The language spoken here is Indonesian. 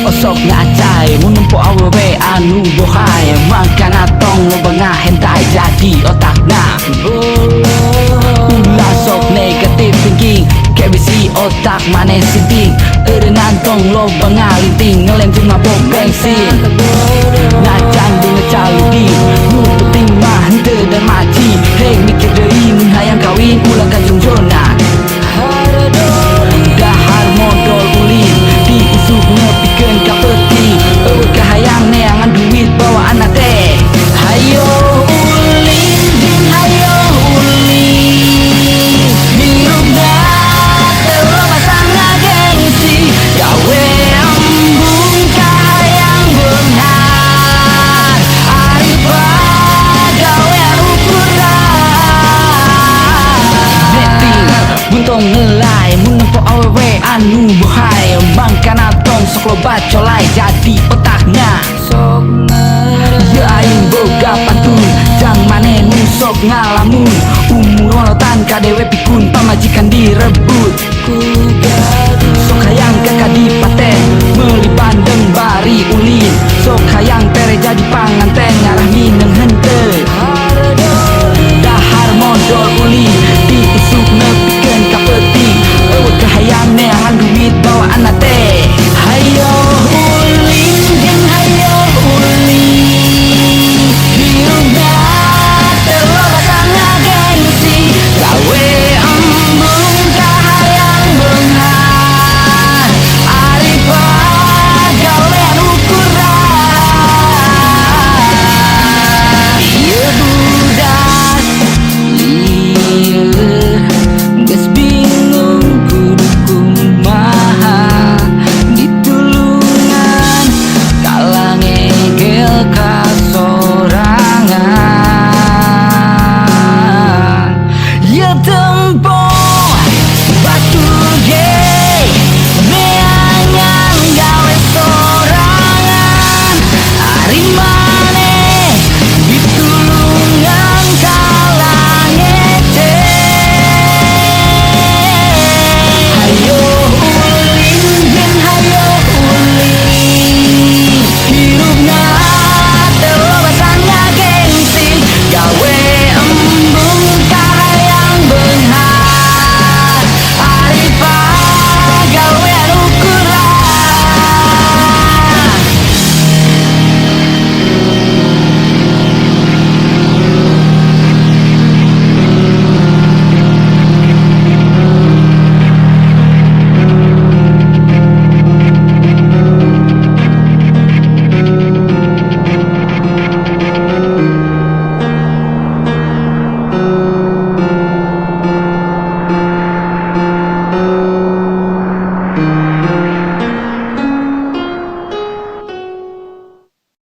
Osok ngacai menumpu awewe anu bohai makana tong bengah hentai jadi otakna ulah sok negatif thinking kebisi otak maneh sinting erenan tong lo bengah linting ngelem jeung mabok bensin ngacan dengan caludi nu penting mah henteu dan maci hei mikir deui mun hayang kawin ulah kacung zona dahar modal ulin diusuk ngepikeun ka peuting eueuh kahayang neangan duit bawaan teh hayo ulin jeung hayo ulin hirupna teu masang gengsi gawe embung kahayang beunghar ari pagawean ukuran netting buntong ngelai mun nempo awewe anu bohai mangkana tong sok loba colai jadi otaknya ya aing boga pantun jang maneh nu sok ngalamun umur walotan kadewe pikun pamajikan direbut sok hayang ke kadipaten meuli bandeng bari ulin sok hayang tere jadi panganten ngarah mineng henteu dahar modal ulin diusuk nepikeun ka peuting eueuh kahayang neangan duit bawaan teh hayo ulin jeung hayo ulin hirupna teu basang gengsi gawe embung kahayang beunghar ari pagawean ukuran ieu budak lieur geus bingung kudu kumaha ditulungan kalang egel kasorangan ya